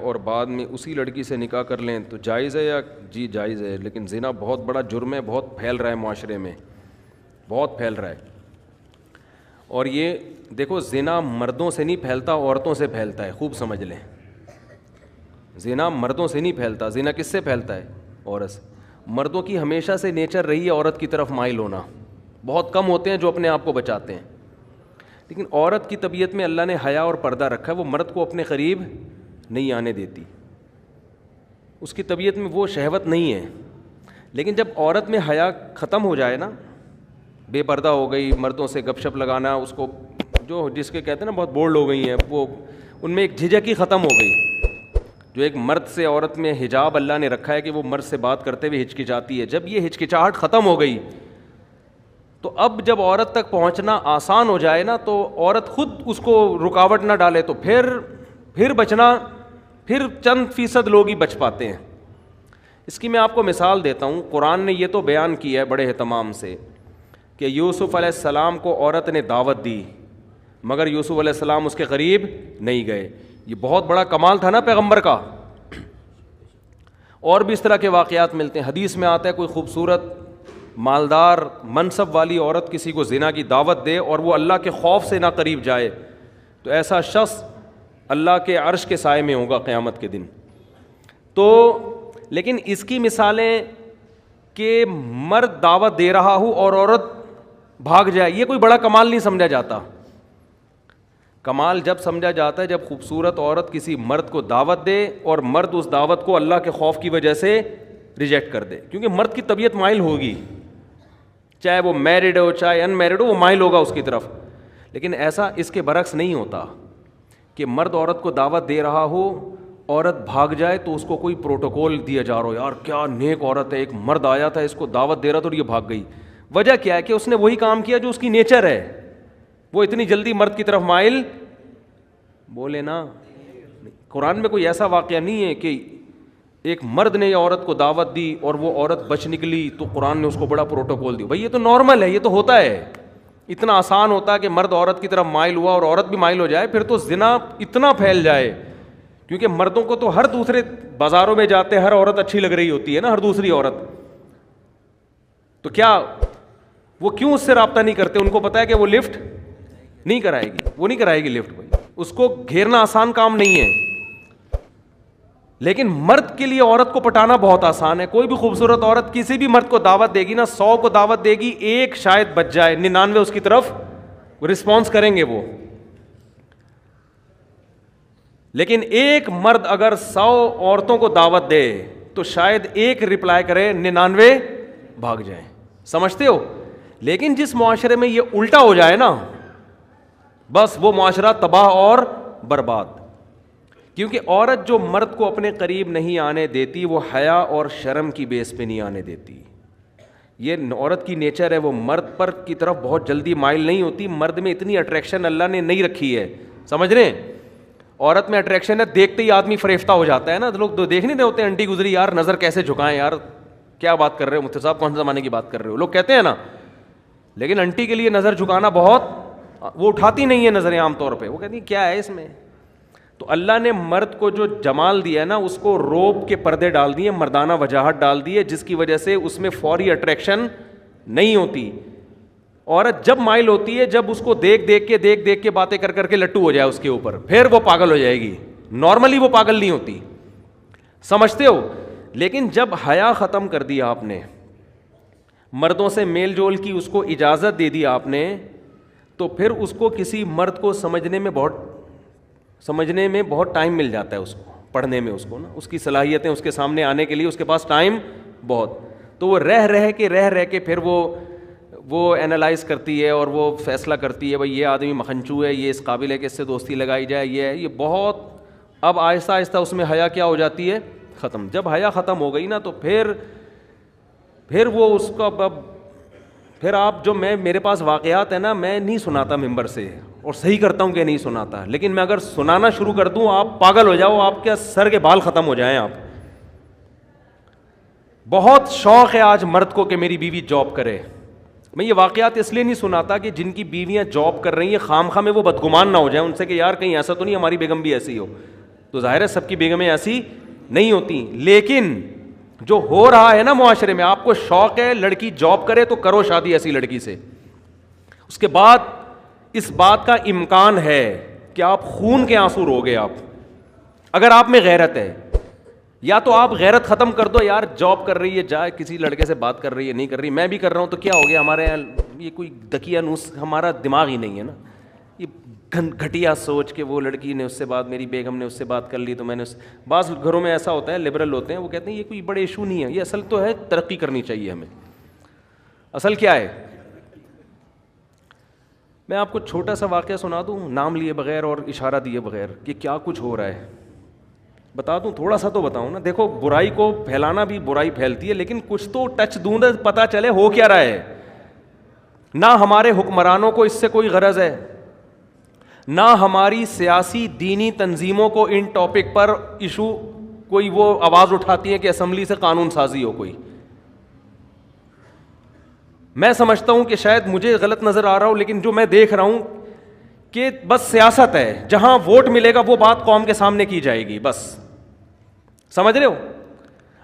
اور بعد میں اسی لڑکی سے نکاح کر لیں تو جائز ہے یا؟ جی جائز ہے، لیکن زنا بہت بڑا جرم ہے، بہت پھیل رہا ہے معاشرے میں، بہت پھیل رہا ہے. اور یہ دیکھو زنا مردوں سے نہیں پھیلتا، عورتوں سے پھیلتا ہے، خوب سمجھ لیں. زنا مردوں سے نہیں پھیلتا. زنا کس سے پھیلتا ہے؟ عورت سے. مردوں کی ہمیشہ سے نیچر رہی ہے عورت کی طرف مائل ہونا، بہت کم ہوتے ہیں جو اپنے آپ کو بچاتے ہیں. لیکن عورت کی طبیعت میں اللہ نے حیا اور پردہ رکھا ہے، وہ مرد کو اپنے قریب نہیں آنے دیتی، اس کی طبیعت میں وہ شہوت نہیں ہے. لیکن جب عورت میں حیا ختم ہو جائے نا، بے پردہ ہو گئی، مردوں سے گپ شپ لگانا، اس کو جو جس کے کہتے ہیں نا بہت بولڈ ہو گئی ہیں، وہ ان میں ایک جھجک ہی ختم ہو گئی. جو ایک مرد سے عورت میں حجاب اللہ نے رکھا ہے کہ وہ مرد سے بات کرتے ہوئے ہچکچاتی ہے، جب یہ ہچکچاہٹ ختم ہو گئی تو اب جب عورت تک پہنچنا آسان ہو جائے نا، تو عورت خود اس کو رکاوٹ نہ ڈالے تو پھر بچنا، پھر چند فیصد لوگ ہی بچ پاتے ہیں. اس کی میں آپ کو مثال دیتا ہوں. قرآن نے یہ تو بیان کیا ہے بڑے اہتمام سے کہ یوسف علیہ السلام کو عورت نے دعوت دی مگر یوسف علیہ السلام اس کے قریب نہیں گئے. یہ بہت بڑا کمال تھا نا پیغمبر کا. اور بھی اس طرح کے واقعات ملتے ہیں. حدیث میں آتا ہے کوئی خوبصورت مالدار منصب والی عورت کسی کو زنا کی دعوت دے اور وہ اللہ کے خوف سے نہ قریب جائے تو ایسا شخص اللہ کے عرش کے سائے میں ہوگا قیامت کے دن. تو لیکن اس کی مثالیں کہ مرد دعوت دے رہا ہو اور عورت بھاگ جائے، یہ کوئی بڑا کمال نہیں سمجھا جاتا. کمال جب سمجھا جاتا ہے جب خوبصورت عورت کسی مرد کو دعوت دے اور مرد اس دعوت کو اللہ کے خوف کی وجہ سے ریجیکٹ کر دے. کیونکہ مرد کی طبیعت مائل ہوگی، چاہے وہ میرڈ ہو چاہے ان میرڈ ہو، وہ مائل ہوگا اس کی طرف. لیکن ایسا اس کے برعکس نہیں ہوتا کہ مرد عورت کو دعوت دے رہا ہو، عورت بھاگ جائے تو اس کو کوئی پروٹوکول دیا جا رہا ہو، یار کیا نیک عورت ہے، ایک مرد آیا تھا اس کو دعوت دے رہا تھا اور یہ بھاگ گئی. وجہ کیا ہے کہ اس نے وہی کام کیا جو اس کی نیچر ہے. وہ اتنی جلدی مرد کی طرف مائل بولے نا. قرآن میں کوئی ایسا واقعہ نہیں ہے کہ ایک مرد نے عورت کو دعوت دی اور وہ عورت بچ نکلی تو قرآن نے اس کو بڑا پروٹوکول دیا. بھائی یہ تو نارمل ہے، یہ تو ہوتا ہے. اتنا آسان ہوتا ہے کہ مرد عورت کی طرف مائل ہوا اور عورت بھی مائل ہو جائے، پھر تو زنا اتنا پھیل جائے. کیونکہ مردوں کو تو ہر دوسرے بازاروں میں جاتے ہر عورت اچھی لگ رہی ہوتی ہے نا، ہر دوسری عورت. تو کیا وہ کیوں اس سے رابطہ نہیں کرتے؟ ان کو پتا ہے کہ وہ لفٹ نہیں کرائے گی، وہ نہیں کرائے گی لفٹ. بھائی اس کو گھیرنا آسان کام نہیں ہے. لیکن مرد کے لیے عورت کو پٹانا بہت آسان ہے. کوئی بھی خوبصورت عورت کسی بھی مرد کو دعوت دے گی نا، 100 کو دعوت دے گی، ایک شاید بچ جائے، 99 اس کی طرف رسپانس کریں گے وہ. لیکن ایک مرد اگر 100 عورتوں کو دعوت دے تو شاید ایک رپلائی کرے، 99 بھاگ جائیں. سمجھتے ہو؟ لیکن جس معاشرے میں یہ الٹا ہو جائے نا، بس وہ معاشرہ تباہ اور برباد. کیونکہ عورت جو مرد کو اپنے قریب نہیں آنے دیتی وہ حیا اور شرم کی بیس پہ نہیں آنے دیتی. یہ عورت کی نیچر ہے، وہ مرد پر کی طرف بہت جلدی مائل نہیں ہوتی. مرد میں اتنی اٹریکشن اللہ نے نہیں رکھی ہے، سمجھ رہے ہیں؟ عورت میں اٹریکشن ہے، دیکھتے ہی آدمی فریفتہ ہو جاتا ہے نا. لوگ دیکھ نہیں رہے ہوتے انٹی گزری، یار نظر کیسے جھکائیں، یار کیا بات کر رہے ہو مفتی صاحب، کون سے زمانے کی بات کر رہے ہو، لوگ کہتے ہیں نا. لیکن انٹی کے لیے نظر جھکانا بہت، وہ اٹھاتی نہیں ہے نظریں عام طور پہ، وہ کہتی ہیں کیا ہے اس میں. تو اللہ نے مرد کو جو جمال دیا ہے نا، اس کو روب کے پردے ڈال دیے، مردانہ وجاہت ڈال دی ہے، جس کی وجہ سے اس میں فوری اٹریکشن نہیں ہوتی. عورت جب مائل ہوتی ہے جب اس کو دیکھ دیکھ کے باتیں کر کے لٹو ہو جائے اس کے اوپر، پھر وہ پاگل ہو جائے گی. نارملی وہ پاگل نہیں ہوتی، سمجھتے ہو؟ لیکن جب حیا ختم کر دیا آپ نے، مردوں سے میل جول کی اس کو اجازت دے دی آپ نے، تو پھر اس کو کسی مرد کو سمجھنے میں بہت ٹائم مل جاتا ہے، اس کو پڑھنے میں، اس کو نا اس کی صلاحیتیں اس کے سامنے آنے کے لیے اس کے پاس ٹائم بہت. تو وہ رہ کے پھر وہ اینالائز کرتی ہے اور وہ فیصلہ کرتی ہے بھائی یہ آدمی مکھنچو ہے، یہ اس قابل ہے کہ اس سے دوستی لگائی جائے، یہ بہت. اب آہستہ آہستہ اس میں حیا کیا ہو جاتی ہے؟ ختم. جب حیا ختم ہو گئی نا تو پھر وہ اس کا پھر آپ جو میرے پاس واقعات ہیں نا، میں نہیں سناتا ممبر سے اور صحیح کرتا ہوں کہ نہیں سناتا، لیکن میں اگر سنانا شروع کر دوں آپ پاگل ہو جاؤ، آپ کے سر کے بال ختم ہو جائیں. آپ بہت شوق ہے آج مرد کو کہ میری بیوی جاب کرے. میں یہ واقعات اس لیے نہیں سناتا کہ جن کی بیویاں جاب کر رہی ہیں خام خواہ میں وہ بدگمان نہ ہو جائیں ان سے کہ یار کہیں ایسا تو نہیں ہماری بیگم بھی ایسی ہو. تو ظاہر ہے سب کی بیگمیں ایسی نہیں ہوتی. لیکن جو ہو رہا ہے نا معاشرے میں, آپ کو شوق ہے لڑکی جاب کرے تو کرو شادی ایسی لڑکی سے. اس کے بعد اس بات کا امکان ہے کہ آپ خون کے آنسو روگے. آپ اگر آپ میں غیرت ہے, یا تو آپ غیرت ختم کر دو, یار جاب کر رہی ہے جائے کسی لڑکے سے بات کر رہی ہے, نہیں کر رہی, میں بھی کر رہا ہوں تو کیا ہو گیا, ہمارے یہاں یہ کوئی دکیا نوس, ہمارا دماغ ہی نہیں ہے نا, یہ گھٹیا سوچ کے وہ لڑکی نے اس سے بات, میری بیگم نے اس سے بات کر لی تو میں نے بعض گھروں میں ایسا ہوتا ہے, لبرل ہوتے ہیں, وہ کہتے ہیں یہ کوئی بڑے ایشو نہیں ہے, یہ اصل تو ہے ترقی کرنی چاہیے ہمیں. اصل کیا ہے؟ میں آپ کو چھوٹا سا واقعہ سنا دوں, نام لیے بغیر اور اشارہ دیے بغیر, کہ کیا کچھ ہو رہا ہے, بتا دوں تھوڑا سا تو بتاؤں نا. دیکھو برائی کو پھیلانا بھی برائی پھیلتی ہے, لیکن کچھ تو ٹچ دوں نا, پتہ چلے ہو کیا رہا ہے. نہ ہمارے حکمرانوں کو اس سے کوئی غرض ہے, نہ ہماری سیاسی دینی تنظیموں کو ان ٹاپک پر ایشو کوئی وہ آواز اٹھاتی ہے کہ اسمبلی سے قانون سازی ہو کوئی. میں سمجھتا ہوں کہ شاید مجھے غلط نظر آ رہا ہو, لیکن جو میں دیکھ رہا ہوں کہ بس سیاست ہے, جہاں ووٹ ملے گا وہ بات قوم کے سامنے کی جائے گی, بس. سمجھ رہے ہو؟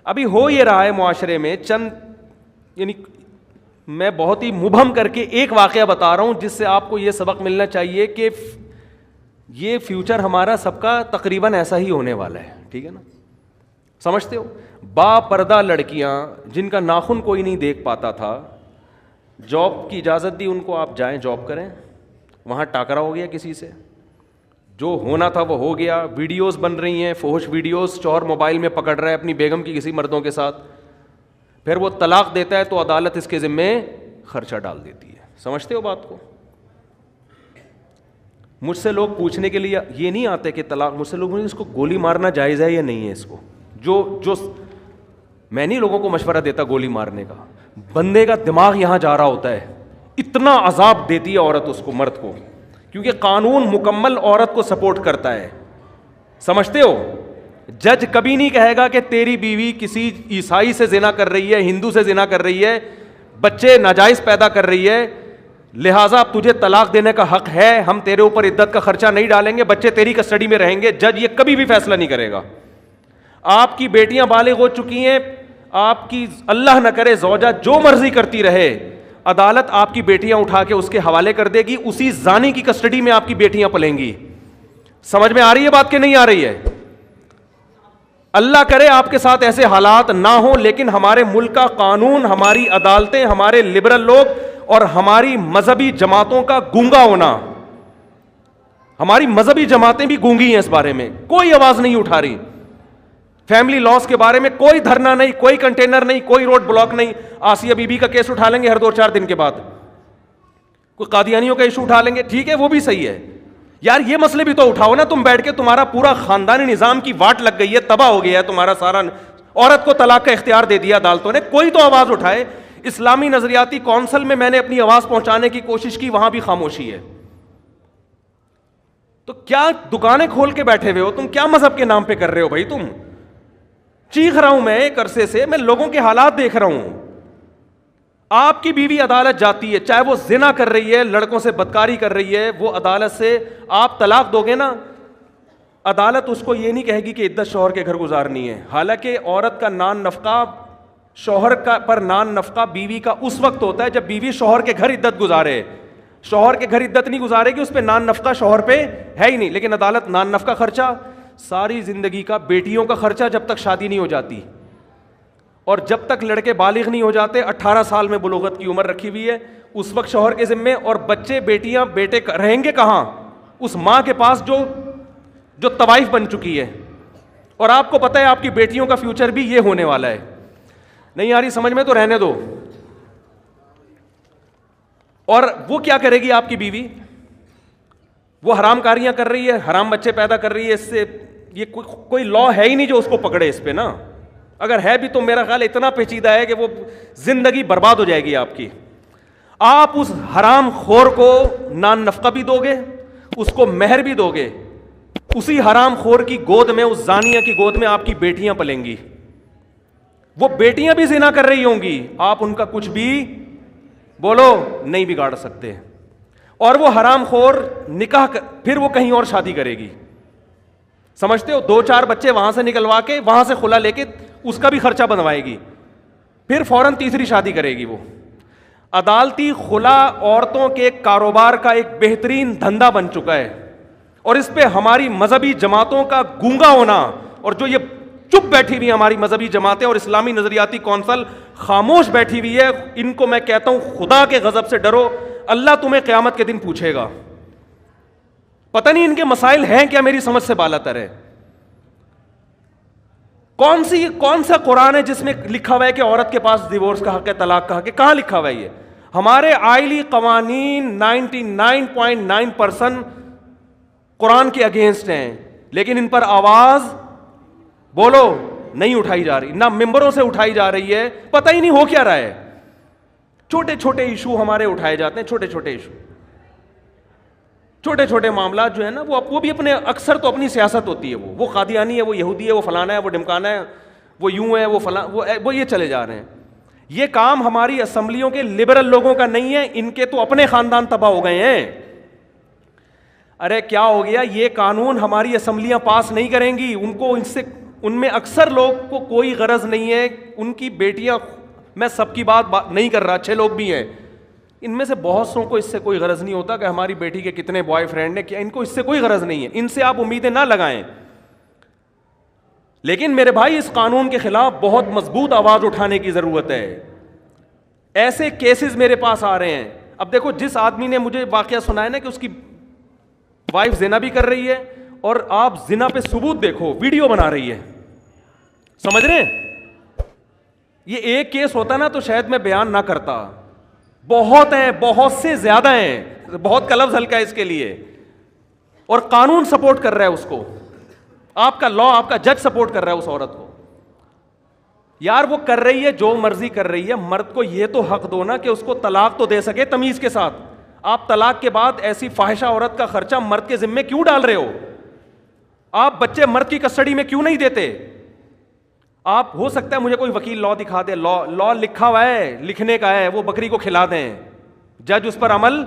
ابھی ہو یہ رہا ہے معاشرے میں چند, یعنی میں بہت ہی مبہم کر کے ایک واقعہ بتا رہا ہوں جس سے آپ کو یہ سبق ملنا چاہیے کہ یہ فیوچر ہمارا سب کا تقریباً ایسا ہی ہونے والا ہے. ٹھیک ہے نا؟ سمجھتے ہو؟ با پردہ لڑکیاں جن کا ناخن کوئی نہیں دیکھ پاتا تھا, جاب کی اجازت دی ان کو, آپ جائیں جاب کریں, وہاں ٹاکرا ہو گیا کسی سے, جو ہونا تھا وہ ہو گیا. ویڈیوز بن رہی ہیں, فحش ویڈیوز, چور موبائل میں پکڑ رہا ہے اپنی بیگم کی کسی مردوں کے ساتھ, پھر وہ طلاق دیتا ہے تو عدالت اس کے ذمے خرچہ ڈال دیتی ہے. سمجھتے ہو بات کو؟ مجھ سے لوگ پوچھنے کے لیے یہ نہیں آتے کہ طلاق, مجھ سے لوگ اس کو گولی مارنا جائز ہے یا نہیں ہے. اس کو جو میں نہیں لوگوں کو مشورہ دیتا گولی مارنے کا, بندے کا دماغ یہاں جا رہا ہوتا ہے, اتنا عذاب دیتی ہے عورت اس کو, مرد کو, کیونکہ قانون مکمل عورت کو سپورٹ کرتا ہے. سمجھتے ہو؟ جج کبھی نہیں کہے گا کہ تیری بیوی کسی عیسائی سے زنا کر رہی ہے, ہندو سے زنا کر رہی ہے, بچے ناجائز پیدا کر رہی ہے, لہٰذا اب تجھے طلاق دینے کا حق ہے, ہم تیرے اوپر عدت کا خرچہ نہیں ڈالیں گے, بچے تیری کسٹڈی میں رہیں گے. جج یہ کبھی بھی فیصلہ نہیں کرے گا. آپ کی بیٹیاں بالغ ہو چکی ہیں, آپ کی اللہ نہ کرے زوجہ جو مرضی کرتی رہے, عدالت آپ کی بیٹیاں اٹھا کے اس کے حوالے کر دے گی, اسی زانی کی کسٹڈی میں آپ کی بیٹیاں پلیں گی. سمجھ میں آ رہی ہے بات کہ نہیں آ رہی ہے؟ اللہ کرے آپ کے ساتھ ایسے حالات نہ ہوں, لیکن ہمارے ملک کا قانون, ہماری عدالتیں, ہمارے لبرل لوگ اور ہماری مذہبی جماعتوں کا گونگا ہونا, ہماری مذہبی جماعتیں بھی گونگی ہیں اس بارے میں, کوئی آواز نہیں اٹھا رہی. فیملی لاس کے بارے میں کوئی دھرنا نہیں, کوئی کنٹینر نہیں, کوئی روڈ بلاک نہیں. آسیہ بی بی کا کیس اٹھا لیں گے ہر 2-4 دن کے بعد, کوئی قادیانیوں کا ایشو اٹھا لیں گے, ٹھیک ہے وہ بھی صحیح ہے. یار یہ مسئلے بھی تو اٹھاؤ نا تم بیٹھ کے, تمہارا پورا خاندانی نظام کی واٹ لگ گئی ہے, تباہ ہو گیا ہے تمہارا سارا, عورت کو طلاق کا اختیار دے دیا عدالتوں نے, کوئی تو آواز اٹھائے. اسلامی نظریاتی کونسل میں نے اپنی آواز پہنچانے کی کوشش کی, وہاں بھی خاموشی ہے. تو کیا دکانیں کھول کے بیٹھے ہوئے ہو تم, کیا مذہب کے نام پہ کر رہے ہو بھائی تم؟ چیخ رہا ہوں میں ایک عرصے سے, میں لوگوں کے حالات دیکھ رہا ہوں. آپ کی بیوی عدالت جاتی ہے, چاہے وہ زنا کر رہی ہے, لڑکوں سے بدکاری کر رہی ہے, وہ عدالت سے آپ طلاق دو گے نا, عدالت اس کو یہ نہیں کہے گی کہ عدت شوہر کے گھر گزارنی ہے. حالانکہ عورت کا نان نفقہ, شوہر کا پر نان نفقہ بیوی کا اس وقت ہوتا ہے جب بیوی شوہر کے گھر عدت گزارے. شوہر کے گھر عدت نہیں گزارے گی, اس پہ نان نفقہ شوہر پہ ہے ہی نہیں. لیکن عدالت نان نفقہ خرچہ, ساری زندگی کا بیٹیوں کا خرچہ جب تک شادی نہیں ہو جاتی, اور جب تک لڑکے بالغ نہیں ہو جاتے, 18 سال میں بلوغت کی عمر رکھی ہوئی ہے, اس وقت شوہر کے ذمے. اور بچے بیٹیاں بیٹے رہیں گے کہاں؟ اس ماں کے پاس جو طوائف بن چکی ہے. اور آپ کو پتہ ہے آپ کی بیٹیوں کا فیوچر بھی یہ ہونے والا ہے. نہیں آ رہی سمجھ میں تو رہنے دو. اور وہ کیا کرے گی آپ کی بیوی؟ وہ حرام کاریاں کر رہی ہے, حرام بچے پیدا کر رہی ہے, اس سے یہ کوئی لا ہے ہی نہیں جو اس کو پکڑے اس پہ نا. اگر ہے بھی تو میرا خیال اتنا پیچیدہ ہے کہ وہ زندگی برباد ہو جائے گی آپ کی. آپ اس حرام خور کو نان نفقہ بھی دو گے, اس کو مہر بھی دو گے, اسی حرام خور کی گود میں, اس زانیہ کی گود میں آپ کی بیٹیاں پلیں گی. وہ بیٹیاں بھی زنا کر رہی ہوں گی, آپ ان کا کچھ بھی بولو نہیں بگاڑ سکتے. اور وہ حرام خور نکاح پھر وہ کہیں اور شادی کرے گی. سمجھتے ہو؟ 2-4 بچے وہاں سے نکلوا کے وہاں سے خلا لے کے اس کا بھی خرچہ بنوائے گی, پھر فوراً تیسری شادی کرے گی. وہ عدالتی خلا عورتوں کے کاروبار کا ایک بہترین دھندا بن چکا ہے, اور اس پہ ہماری مذہبی جماعتوں کا گونگا ہونا, اور جو یہ چپ بیٹھی ہوئی ہماری مذہبی جماعتیں اور اسلامی نظریاتی کونسل خاموش بیٹھی ہوئی ہے, ان کو میں کہتا ہوں خدا کے غضب سے ڈرو, اللہ تمہیں قیامت کے دن پوچھے گا. پتہ نہیں ان کے مسائل ہیں کیا, میری سمجھ سے بالاتر ہے. کون سا قرآن ہے جس میں لکھا ہوا ہے کہ عورت کے پاس ڈیورس کا حق ہے, طلاق کا حق ہے؟ کہاں لکھا ہوا ہے یہ؟ ہمارے آئلی قوانین 99.9% قرآن کے اگینسٹ ہیں, لیکن ان پر آواز بولو نہیں اٹھائی جا رہی, نہ ممبروں سے اٹھائی جا رہی ہے. پتہ ہی نہیں ہو کیا رہا ہے. چھوٹے چھوٹے ایشو ہمارے اٹھائے جاتے ہیں, چھوٹے چھوٹے ایشو, چھوٹے چھوٹے معاملات جو ہے نا, وہ بھی اپنے اکثر تو اپنی سیاست ہوتی ہے. وہ قادیانی ہے, وہ یہودی ہے, وہ فلانا ہے, وہ ڈمکانا ہے, وہ یوں ہے, وہ فلاں, وہ یہ چلے جا رہے ہیں. یہ کام ہماری اسمبلیوں کے لبرل لوگوں کا نہیں ہے, ان کے تو اپنے خاندان تباہ ہو گئے ہیں. ارے کیا ہو گیا, یہ قانون ہماری اسمبلیاں پاس نہیں کریں گی. ان میں اکثر لوگ کو کوئی غرض نہیں ہے, ان کی بیٹیاں, میں سب کی بات نہیں کر رہا, اچھے لوگ بھی ہیں, ان میں سے بہت سو کو اس سے کوئی غرض نہیں ہوتا کہ ہماری بیٹی کے کتنے بوائے فرینڈ ہیں, کیا ان کو اس سے کوئی غرض نہیں ہے. ان سے آپ امیدیں نہ لگائیں. لیکن میرے بھائی, اس قانون کے خلاف بہت مضبوط آواز اٹھانے کی ضرورت ہے. ایسے کیسز میرے پاس آ رہے ہیں. اب دیکھو, جس آدمی نے مجھے واقعہ سنایا نا کہ اس کی وائف زنا بھی کر رہی ہے, اور آپ زنا پہ ثبوت دیکھو, ویڈیو بنا رہی ہے. سمجھ رہے ہیں؟ یہ ایک کیس ہوتا نا تو شاید میں بیان نہ کرتا. بہت ہیں, بہت سے زیادہ ہیں, بہت کا لفظ ہلکا ہے اس کے لیے, اور قانون سپورٹ کر رہا ہے اس کو. آپ کا لا, آپ کا جج سپورٹ کر رہا ہے اس عورت کو. یار وہ کر رہی ہے, جو مرضی کر رہی ہے, مرد کو یہ تو حق دو نا کہ اس کو طلاق تو دے سکے تمیز کے ساتھ. آپ طلاق کے بعد ایسی فاحشہ عورت کا خرچہ مرد کے ذمے کیوں ڈال رہے ہو؟ آپ بچے مرد کی کسٹڈی میں کیوں نہیں دیتے؟ آپ, ہو سکتا ہے مجھے کوئی وکیل لا دکھا دے, لا لکھا ہوا ہے, لکھنے کا ہے, وہ بکری کو کھلا دیں, جج اس پر عمل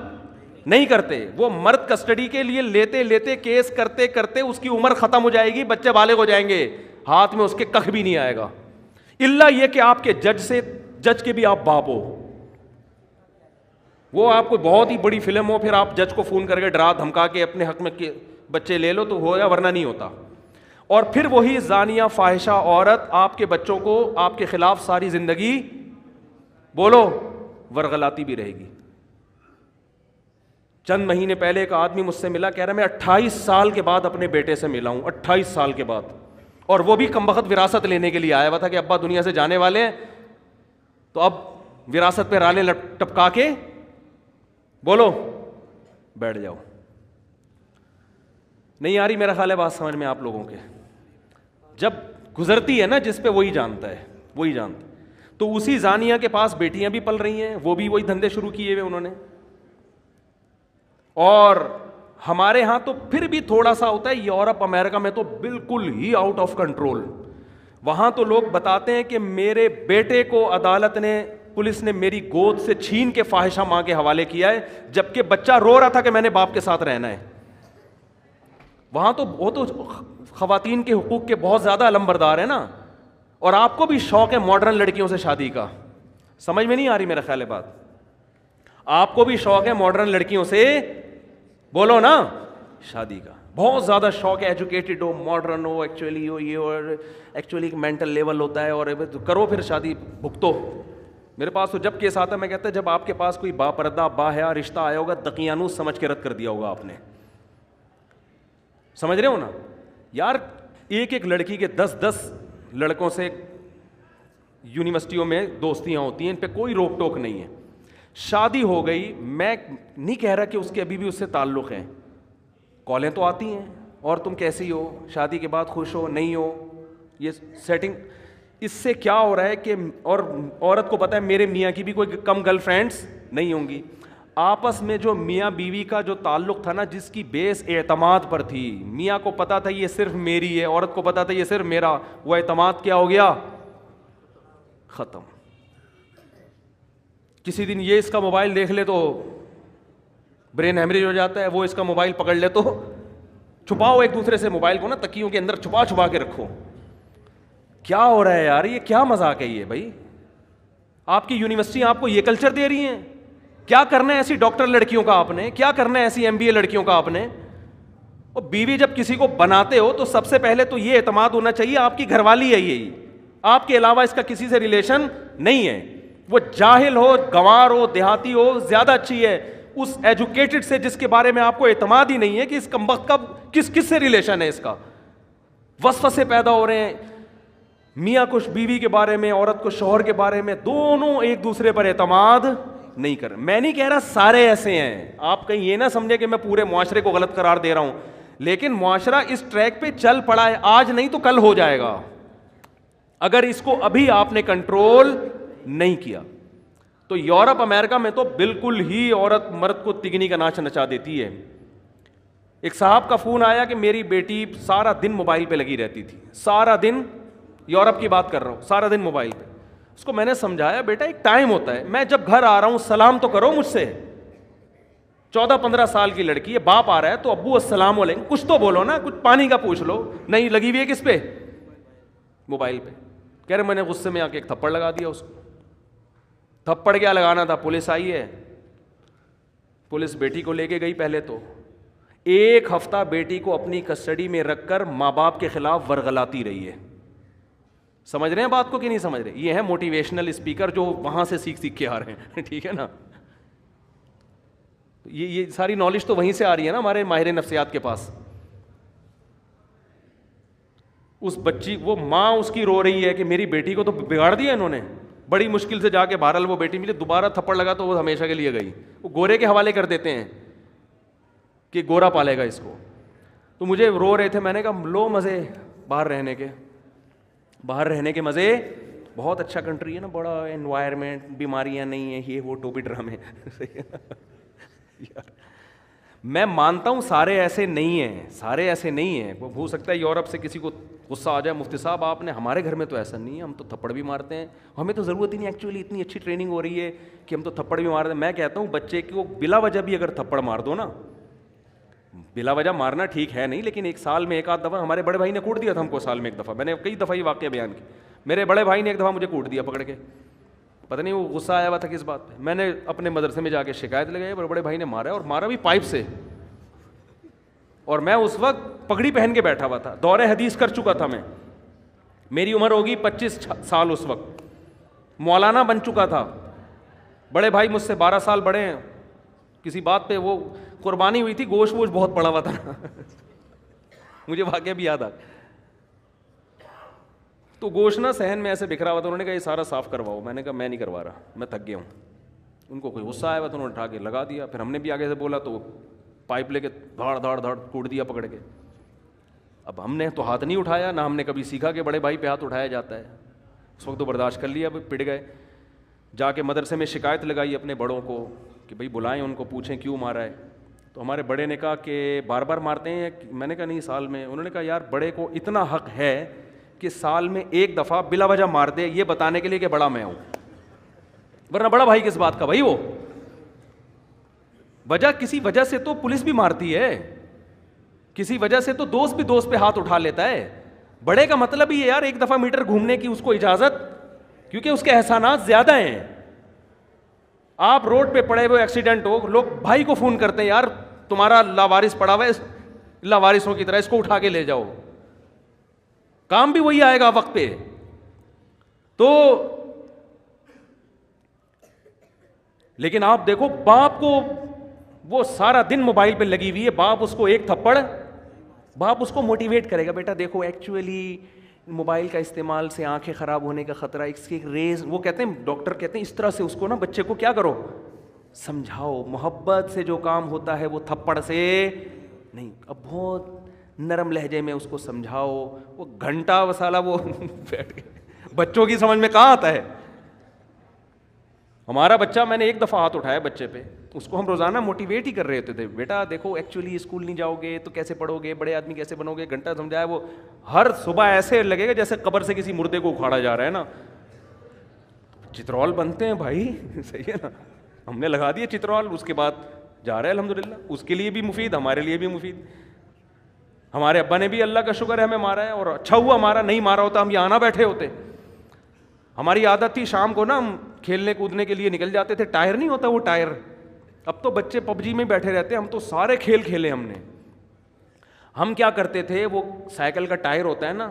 نہیں کرتے. وہ مرد کسٹڈی کے لیے لیتے لیتے کیس کرتے کرتے اس کی عمر ختم ہو جائے گی, بچے بالغ ہو جائیں گے, ہاتھ میں اس کے کخ بھی نہیں آئے گا, الا یہ کہ آپ کے جج کے بھی آپ باپ ہو. وہ آپ کو بہت ہی بڑی فلم ہو, پھر آپ جج کو فون کر کے ڈرا دھمکا کے اپنے حق میں بچے لے لو تو ہوگا, ورنہ نہیں ہوتا. اور پھر وہی زانیہ فاحشہ عورت آپ کے بچوں کو آپ کے خلاف ساری زندگی بولو ورغلاتی بھی رہے گی. چند مہینے پہلے ایک آدمی مجھ سے ملا, کہہ رہا میں 28 سال کے بعد اپنے بیٹے سے ملا ہوں, 28 سال کے بعد, اور وہ بھی کمبخت وراثت لینے کے لیے آیا ہوا تھا کہ ابا دنیا سے جانے والے ہیں, تو اب وراثت پہ رالیں ٹپکا کے بولو بیٹھ جاؤ. نہیں آ رہی میرا خیال ہے بات سمجھ میں آپ لوگوں کے؟ جب گزرتی ہے نا جس پہ, وہی جانتا ہے, وہی جانتا. تو اسی زانیہ کے پاس بیٹیاں بھی پل رہی ہیں, وہ بھی وہی دھندے شروع کیے ہوئے انہوں نے. اور ہمارے ہاں تو پھر بھی تھوڑا سا ہوتا ہے, یورپ امریکہ میں تو بالکل ہی آؤٹ آف کنٹرول. وہاں تو لوگ بتاتے ہیں کہ میرے بیٹے کو عدالت نے, پولیس نے میری گود سے چھین کے فاحشہ ماں کے حوالے کیا ہے, جبکہ بچہ رو رہا تھا کہ میں نے باپ کے ساتھ رہنا ہے. وہاں تو وہ تو خواتین کے حقوق کے بہت زیادہ علمبردار ہیں نا. اور آپ کو بھی شوق ہے ماڈرن لڑکیوں سے شادی کا, سمجھ میں نہیں آ رہی میرا خیال ہے بات؟ آپ کو بھی شوق ہے ماڈرن لڑکیوں سے بولو نا شادی کا, بہت زیادہ شوق ہے, ایجوکیٹڈ ہو, ماڈرن ہو, ایکچولی ہو, یہ اور ایکچولی مینٹل لیول ہوتا ہے, اور کرو پھر شادی بھگتو. میرے پاس تو جب کیس آتا ہے میں کہتا ہے جب آپ کے پاس کوئی با پردہ با حیا رشتہ آیا ہوگا, دقیانوس سمجھ کے رد کر دیا ہوگا آپ نے. سمجھ رہے ہو نا یار؟ ایک لڑکی کے 10 لڑکوں سے یونیورسٹیوں میں دوستیاں ہوتی ہیں, ان پہ کوئی روک ٹوک نہیں ہے. شادی ہو گئی, میں نہیں کہہ رہا کہ اس کے ابھی بھی اس سے تعلق ہیں, کالیں تو آتی ہیں, اور تم کیسی ہو, شادی کے بعد خوش ہو نہیں ہو, یہ سیٹنگ. اس سے کیا ہو رہا ہے کہ, اور عورت کو پتہ ہے میرے میاں کی بھی کوئی کم گرل فرینڈس نہیں ہوں گی. آپس میں جو میاں بیوی کا جو تعلق تھا نا, جس کی بیس اعتماد پر تھی, میاں کو پتا تھا یہ صرف میری ہے, عورت کو پتا تھا یہ صرف میرا, وہ اعتماد کیا ہو گیا؟ ختم. کسی دن یہ اس کا موبائل دیکھ لے تو برین ہیمریج ہو جاتا ہے, وہ اس کا موبائل پکڑ لے تو چھپاؤ ایک دوسرے سے موبائل کو نا, تکیوں کے اندر چھپا چھپا کے رکھو. کیا ہو رہا ہے یار, یہ کیا مذاق ہے یہ بھائی؟ آپ کی یونیورسٹی آپ کو یہ کلچر دے رہی ہیں؟ کیا کرنا ہے ایسی ڈاکٹر لڑکیوں کا آپ نے, کیا کرنا ہے ایسی MBA لڑکیوں کا آپ نے؟ اور بیوی جب کسی کو بناتے ہو تو سب سے پہلے تو یہ اعتماد ہونا چاہیے آپ کی گھر والی ہے, یہی آپ کے علاوہ اس کا کسی سے ریلیشن نہیں ہے. وہ جاہل ہو, گنوار ہو, دیہاتی ہو, زیادہ اچھی ہے اس ایجوکیٹڈ سے جس کے بارے میں آپ کو اعتماد ہی نہیں ہے کہ اس کمبخت کا کس سے ریلیشن ہے. اس کا وسوسے پیدا ہو رہے ہیں, میاں کو بیوی کے بارے میں, عورت کو شوہر کے بارے میں, دونوں ایک دوسرے پر اعتماد نہیں کر. میں نہیں کہہ رہا سارے ایسے ہیں, آپ کہیں یہ نہ سمجھے کہ میں پورے معاشرے کو غلط قرار دے رہا ہوں, لیکن معاشرہ اس ٹریک پہ چل پڑا ہے, آج نہیں تو کل ہو جائے گا اگر اس کو ابھی آپ نے کنٹرول نہیں کیا. تو یورپ امریکہ میں تو بالکل ہی عورت مرد کو تگنی کا ناچ نچا دیتی ہے. ایک صاحب کا فون آیا کہ میری بیٹی سارا دن موبائل پہ لگی رہتی تھی, سارا دن, یورپ کی بات کر رہا ہوں, سارا دن موبائل پہ. اس کو میں نے سمجھایا بیٹا ایک ٹائم ہوتا ہے, میں جب گھر آ رہا ہوں سلام تو کرو مجھ سے. 14-15 سال کی لڑکی ہے, باپ آ رہا ہے تو ابو السلام علیکم, کچھ تو بولو نا, کچھ پانی کا پوچھ لو. نہیں, لگی ہوئی ہے کس پہ؟ موبائل پہ. کہہ رہے میں نے غصے میں آ کے ایک تھپڑ لگا دیا اس کو. تھپڑ کیا لگانا تھا, پولیس آئی ہے, پولیس بیٹی کو لے کے گئی. پہلے تو 1 ہفتہ بیٹی کو اپنی کسٹڈی میں رکھ کر ماں باپ کے خلاف ورغلاتی رہی ہے. سمجھ رہے ہیں بات کو کہ نہیں سمجھ رہے؟ یہ ہے موٹیویشنل اسپیکر جو وہاں سے سیکھ کے آ رہے ہیں, ٹھیک ہے نا. یہ ساری نالج تو وہیں سے آ رہی ہے نا ہمارے ماہر نفسیات کے پاس. اس بچی, وہ ماں اس کی رو رہی ہے کہ میری بیٹی کو تو بگاڑ دیا انہوں نے. بڑی مشکل سے جا کے بہرحال وہ بیٹی ملی, دوبارہ تھپڑ لگا تو وہ ہمیشہ کے لیے گئی. وہ گورے کے حوالے کر دیتے ہیں کہ گورا پالے گا اس کو. تو مجھے رو رہے تھے, میں نے کہا لو مزے باہر رہنے کے, باہر رہنے کے مزے, بہت اچھا کنٹری ہے نا, بڑا انوائرمنٹ, بیماریاں نہیں ہیں, یہ وہ ٹوپی ڈرامے. میں مانتا ہوں سارے ایسے نہیں ہیں, سارے ایسے نہیں ہیں. وہ ہو سکتا ہے یورپ سے کسی کو غصہ آ جائے, مفتی صاحب آپ نے, ہمارے گھر میں تو ایسا نہیں ہے, ہم تو تھپڑ بھی مارتے ہیں, ہمیں تو ضرورت ہی نہیں, ایکچولی اتنی اچھی ٹریننگ ہو رہی ہے کہ ہم تو تھپڑ بھی مارتے ہیں. میں کہتا ہوں بچے کو بلا وجہ بھی اگر تھپڑ مار دو نا, بلا وجہ مارنا ٹھیک ہے نہیں, لیکن 1 سال میں 1 آدھ دفعہ, ہمارے بڑے بھائی نے کوٹ دیا تھا ہم کو سال میں 1 دفعہ. میں نے کئی دفعہ یہ واقعہ بیان کی. میرے بڑے بھائی نے 1 دفعہ مجھے کوٹ دیا پکڑ کے, پتہ نہیں وہ غصہ آیا ہوا تھا کس بات پہ. میں نے اپنے مدرسے میں جا کے شکایت لگائی, بڑے بھائی نے مارا, اور مارا بھی پائپ سے. اور میں اس وقت پگڑی پہن کے بیٹھا ہوا تھا, دور حدیث کر چکا تھا میں, میری عمر ہوگی 25 سال اس وقت, مولانا بن چکا تھا. بڑے بھائی مجھ سے 12 سال بڑے ہیں. کسی بات پہ وہ قربانی ہوئی تھی, گوشت ووشت بہت پڑا ہوا تھا. مجھے واقعہ بھی یاد آ, تو گوشت نا صحن میں ایسے بکھرا ہوا تھا. انہوں نے کہا یہ سارا صاف کرواؤ. میں نے کہا میں نہیں کروا رہا, میں تھک گیا ہوں. ان کو کوئی غصہ آیا ہوا تو انہوں نے اٹھا کے لگا دیا. پھر ہم نے بھی آگے سے بولا تو پائپ لے کے دھاڑ دھاڑ دھاڑ کوٹ دیا پکڑ کے. اب ہم نے تو ہاتھ نہیں اٹھایا, نہ ہم نے کبھی سیکھا کہ بڑے بھائی پہ ہاتھ اٹھایا جاتا ہے. اس وقت تو برداشت کر لیا, پٹ گئے. جا کے مدرسے میں شکایت لگائی اپنے بڑوں کو کہ بھائی بلائیں ان کو, پوچھیں کیوں مارا ہے. تو ہمارے بڑے نے کہا کہ بار بار مارتے ہیں. میں نے کہا نہیں, سال میں. انہوں نے کہا یار بڑے کو اتنا حق ہے کہ سال میں 1 دفعہ بلا وجہ مار دے, یہ بتانے کے لیے کہ بڑا میں ہوں, ورنہ بڑا بھائی کس بات کا بھائی. وہ وجہ, کسی وجہ سے تو پولیس بھی مارتی ہے, کسی وجہ سے تو دوست بھی دوست پہ ہاتھ اٹھا لیتا ہے. بڑے کا مطلب ہی ہے یار 1 دفعہ میٹر گھومنے کی اس کو اجازت, کیونکہ اس کے احسانات زیادہ ہیں. آپ روڈ پہ پڑے ہوئے ایکسیڈنٹ ہو, لوگ بھائی کو فون کرتے ہیں یار تمہارا لاوارث پڑا ہوا ہے, لاوارثوں کی طرح اس کو اٹھا کے لے جاؤ. کام بھی وہی آئے گا وقت پہ. تو لیکن آپ دیکھو باپ کو, وہ سارا دن موبائل پہ لگی ہوئی ہے, باپ اس کو 1 تھپڑ, باپ اس کو موٹیویٹ کرے گا, بیٹا دیکھو ایکچولی موبائل کا استعمال سے آنکھیں خراب ہونے کا خطرہ, اس کی ریز, وہ کہتے ہیں ڈاکٹر کہتے ہیں اس طرح سے اس کو نا بچے کو کیا کرو, سمجھاؤ. محبت سے جو کام ہوتا ہے وہ تھپڑ سے نہیں. اب بہت نرم لہجے میں اس کو سمجھاؤ. وہ گھنٹہ وسالہ وہ بیٹھ کے, بچوں کی سمجھ میں کہاں آتا ہے. ہمارا بچہ, میں نے 1 دفعہ ہاتھ اٹھایا بچے پہ, اس کو ہم روزانہ موٹیویٹ ہی کر رہے ہوتے تھے, بیٹا دیکھو ایکچولی اسکول نہیں جاؤ گے تو کیسے پڑھو گے, بڑے آدمی کیسے بنو گے. گھنٹہ سمجھایا. وہ ہر صبح ایسے لگے گا جیسے قبر سے کسی مردے کو اکھاڑا جا رہا ہے نا. چترول بنتے ہیں بھائی, صحیح ہے نا, ہم نے لگا دیا چترول, اس کے بعد جا رہے ہیں الحمدللہ. اس کے لیے بھی مفید, ہمارے لیے بھی مفید. ہمارے ابا نے بھی اللہ کا شکر ہے ہمیں مارا ہے, اور اچھا ہوا مارا, نہیں مارا ہوتا ہم یہاں نہ بیٹھے ہوتے. ہماری عادت تھی شام کو نا ہم کھیلنے کودنے کے لیے نکل جاتے تھے, ٹائر نہیں ہوتا وہ ٹائر, اب تو بچے پب جی میں بیٹھے رہتے ہیں, ہم تو سارے کھیل کھیلے ہم نے. ہم کیا کرتے تھے, وہ سائیکل کا ٹائر ہوتا ہے نا,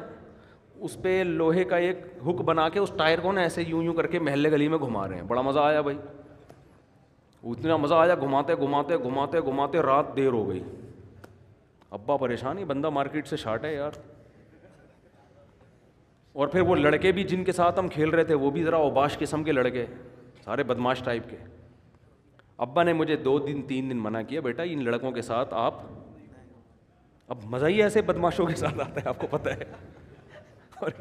اس پہ لوہے کا ایک ہک بنا کے اس ٹائر کو نا ایسے یوں یوں کر کے محلے گلی میں گھما رہے ہیں. بڑا مزہ آیا بھائی, اتنا مزہ آیا, گھماتے گھماتے گھماتے گھماتے رات دیر ہو گئی. ابا پریشان ہی, بندہ مارکیٹ سے شارٹ ہے یار. اور پھر وہ لڑکے بھی جن کے ساتھ ہم کھیل رہے تھے وہ بھی ذرا اوباش قسم کے لڑکے, سارے بدماش ٹائپ کے. ابا نے مجھے 2 دن 3 دن منع کیا, بیٹا ان لڑکوں کے ساتھ آپ, اب مزہ ہی ایسے بدماشوں کے ساتھ آتا ہے آپ کو پتہ ہے. اور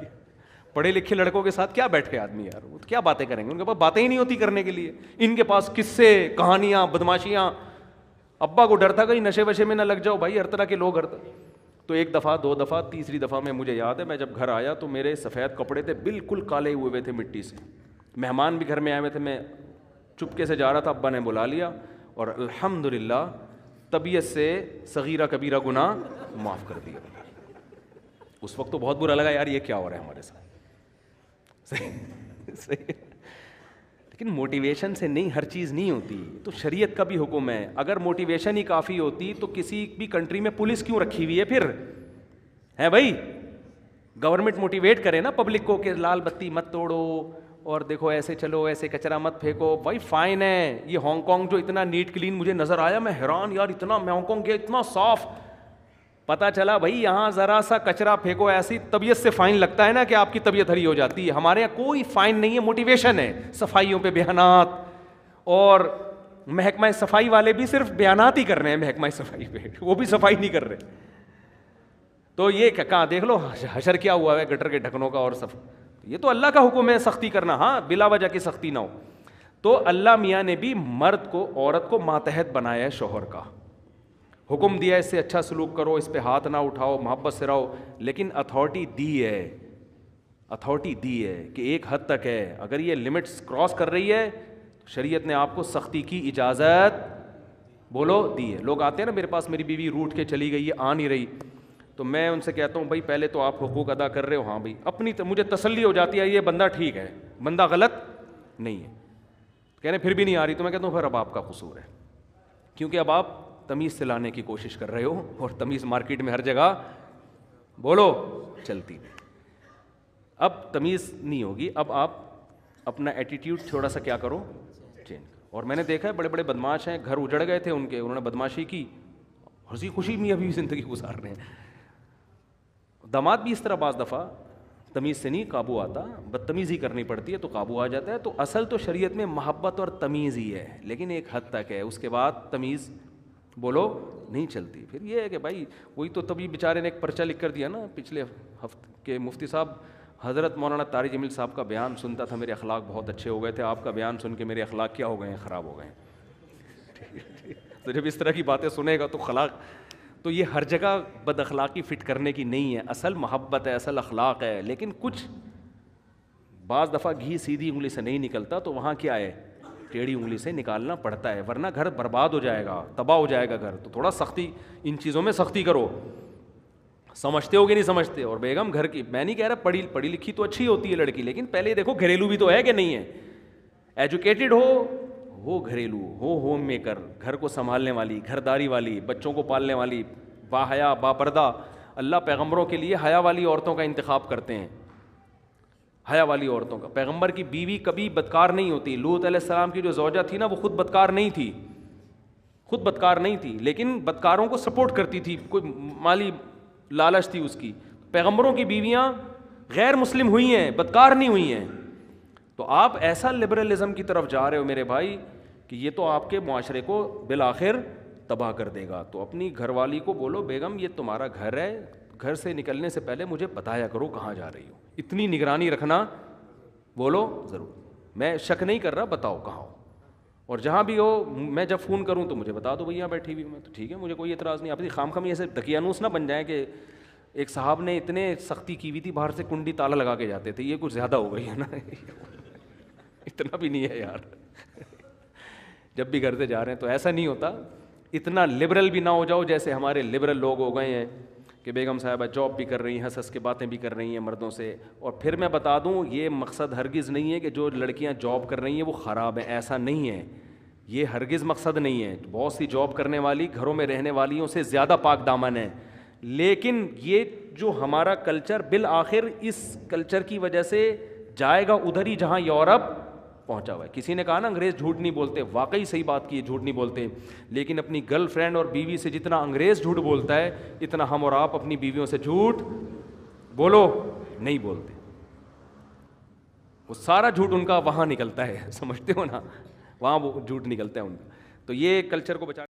پڑھے لکھے لڑکوں کے ساتھ کیا بیٹھے آدمی یار, وہ کیا باتیں کریں گے, ان کے پاس باتیں ہی نہیں ہوتی کرنے کے لیے. ان کے پاس قصے, کہانیاں, بدماشیاں. ابا کو ڈر تھا کہیں نشے وشے میں نہ لگ جاؤ بھائی, ہر طرح کے لوگ تو 1 دفعہ 2 دفعہ, تیسری دفعہ میں مجھے یاد ہے, میں جب گھر آیا تو میرے سفید کپڑے تھے بالکل کالے ہوئے تھے مٹی سے. مہمان بھی گھر میں آئے ہوئے تھے, میں چپکے سے جا رہا تھا, ابا نے بلا لیا, اور الحمدللہ طبیعت سے صغیرہ کبیرہ گناہ معاف کر دیا. اس وقت تو بہت برا لگا یار, یہ کیا ہو رہا ہے ہمارے ساتھ. صحیح. لیکن موٹیویشن سے نہیں, ہر چیز نہیں ہوتی. تو شریعت کا بھی حکم ہے, اگر موٹیویشن ہی کافی ہوتی تو کسی بھی کنٹری میں پولیس کیوں رکھی ہوئی ہے پھر, ہے بھائی. گورنمنٹ موٹیویٹ کرے نا پبلک کو کہ لال بتی مت توڑو, اور دیکھو ایسے چلو, ایسے کچرا مت پھینکو. بھائی فائن ہے. یہ ہانگ کانگ جو اتنا نیٹ کلین مجھے نظر آیا, میں حیران یار, اتنا, میں ہانگ کانگ گیا اتنا صاف, پتہ چلا بھائی یہاں ذرا سا کچرا پھینکو ایسی طبیعت سے فائن لگتا ہے نا کہ آپ کی طبیعت ہری ہو جاتی ہے. ہمارے یہاں کوئی فائن نہیں ہے, موٹیویشن ہے. صفائیوں پہ بیانات, اور محکمہ صفائی والے بھی صرف بیانات ہی کر رہے ہیں محکمہ صفائی پہ, وہ بھی صفائی نہیں کر رہے. تو یہ کہاں دیکھ لو حشر کیا ہوا ہے گٹر کے ڈھکنوں کا, اور یہ تو اللہ کا حکم ہے سختی کرنا, ہاں بلا وجہ کی سختی نہ ہو. تو اللہ میاں نے بھی مرد کو, عورت کو ماتحت بنایا ہے شوہر کا, حکم دیا اس سے اچھا سلوک کرو, اس پہ ہاتھ نہ اٹھاؤ, محبت سے رہو. لیکن اتھارٹی دی ہے کہ ایک حد تک ہے. اگر یہ لمٹس کراس کر رہی ہے شریعت نے آپ کو سختی کی اجازت بولو دی ہے. لوگ آتے ہیں نا میرے پاس, میری بیوی روٹھ کے چلی گئی ہے, آ نہیں رہی, تو میں ان سے کہتا ہوں بھائی پہلے تو آپ حقوق ادا کر رہے ہو, ہاں بھائی, اپنی مجھے تسلی ہو جاتی ہے یہ بندہ ٹھیک ہے, بندہ غلط نہیں ہے. کہنے پھر بھی نہیں آ رہی, تو میں کہتا ہوں پھر اب آپ کا قصور ہے, کیونکہ اب آپ تمیز سے لانے کی کوشش کر رہے ہو, اور تمیز مارکیٹ میں ہر جگہ بولو چلتی نہیں. اب تمیز نہیں ہوگی, اب آپ اپنا ایٹیٹیوڈ تھوڑا سا کیا کرو, چینج کرو. اور میں نے دیکھا ہے بڑے بڑے بدماش ہیں, گھر اجڑ گئے تھے ان کے, انہوں نے بدماشی کی, ہنسی خوشی میں ابھی زندگی گزار رہے ہیں. داماد بھی اس طرح بعض دفعہ تمیز سے نہیں قابو آتا, بدتمیزی کرنی پڑتی ہے تو قابو آ جاتا ہے. تو اصل تو شریعت میں محبت اور تمیز ہی ہے, لیکن ایک حد تک ہے, اس کے بعد تمیز بولو نہیں چلتی. پھر یہ ہے کہ بھائی وہی تو تبھی بیچارے نے ایک پرچہ لکھ کر دیا نا پچھلے ہفتے کے مفتی صاحب, حضرت مولانا طارق جمیل صاحب کا بیان سنتا تھا, میرے اخلاق بہت اچھے ہو گئے تھے, آپ کا بیان سن کے میرے اخلاق کیا ہو گئے ہیں, خراب ہو گئے ہیں. تو جب اس طرح کی باتیں سنے گا تو تو یہ ہر جگہ بد اخلاقی فٹ کرنے کی نہیں ہے, اصل محبت ہے, اصل اخلاق ہے. لیکن کچھ بعض دفعہ گھی سیدھی انگلی سے نہیں نکلتا, تو وہاں کیا ہے, ٹیڑھی انگلی سے نکالنا پڑتا ہے, ورنہ گھر برباد ہو جائے گا, تباہ ہو جائے گا گھر. تو تھوڑا سختی, ان چیزوں میں سختی کرو. سمجھتے ہو کہ نہیں سمجھتے؟ اور بیگم گھر کی, میں نہیں کہہ رہا پڑھی لکھی تو اچھی ہوتی ہے لڑکی, لیکن پہلے دیکھو گھریلو بھی تو ہے کہ نہیں ہے. ایجوکیٹڈ ہو گھریلو ہو, ہوم میکر, گھر کو سنبھالنے والی, گھرداری والی, بچوں کو پالنے والی, با حیا با پردہ. اللہ پیغمبروں کے لیے حیا والی عورتوں کا انتخاب کرتے ہیں, حیا والی عورتوں کا. پیغمبر کی بیوی کبھی بدکار نہیں ہوتی. لوط علیہ السلام کی جو زوجہ تھی نا, وہ خود بدکار نہیں تھی, لیکن بدکاروں کو سپورٹ کرتی تھی, کوئی مالی لالچ تھی اس کی. پیغمبروں کی بیویاں غیر مسلم ہوئی ہیں, بدکار نہیں ہوئی ہیں. تو آپ ایسا لبرلزم کی طرف جا رہے ہو میرے بھائی کہ یہ تو آپ کے معاشرے کو بالآخر تباہ کر دے گا. تو اپنی گھر والی کو بولو, بیگم یہ تمہارا گھر ہے, گھر سے نکلنے سے پہلے مجھے بتایا کرو کہاں جا رہی ہو, اتنی نگرانی رکھنا بولو ضرور. میں شک نہیں کر رہا, بتاؤ کہاں ہو, اور جہاں بھی ہو میں جب فون کروں تو مجھے بتا دو بھئی یہاں بیٹھی ہوئی ہوں میں, تو ٹھیک ہے, مجھے کوئی اعتراض نہیں. آپ خام ایسے دقیانوس نہ بن جائیں کہ ایک صاحب نے اتنے سختی کی ہوئی تھی, باہر سے کنڈی تالا لگا کے جاتے تھے, یہ کچھ زیادہ ہو گئی ہے نا. اتنا بھی نہیں ہے یار, جب بھی گھر سے جا رہے ہیں تو ایسا نہیں ہوتا. اتنا لبرل بھی نہ ہو جاؤ جیسے ہمارے لبرل لوگ ہو گئے ہیں کہ بیگم صاحبہ جاب بھی کر رہی ہیں, ہنس ہنس کے باتیں بھی کر رہی ہیں مردوں سے. اور پھر میں بتا دوں, یہ مقصد ہرگز نہیں ہے کہ جو لڑکیاں جاب کر رہی ہیں وہ خراب ہیں, ایسا نہیں ہے, یہ ہرگز مقصد نہیں ہے. بہت سی جاب کرنے والی گھروں میں رہنے والیوں سے زیادہ پاک دامن ہیں. لیکن یہ جو ہمارا کلچر بالآخر اس کلچر کی وجہ سے جائے گا ادھر ہی جہاں یورپ پہنچا ہوا ہے. کسی نے کہا نا انگریز جھوٹ نہیں بولتے, واقعی صحیح بات کی, جھوٹ نہیں بولتے. لیکن اپنی گرل فرینڈ اور بیوی سے جتنا انگریز جھوٹ بولتا ہے, اتنا ہم اور آپ اپنی بیویوں سے جھوٹ بولو نہیں بولتے. وہ سارا جھوٹ ان کا وہاں نکلتا ہے, سمجھتے ہو نا, وہاں وہ جھوٹ نکلتا ہے ان کا. تو یہ کلچر کو بچا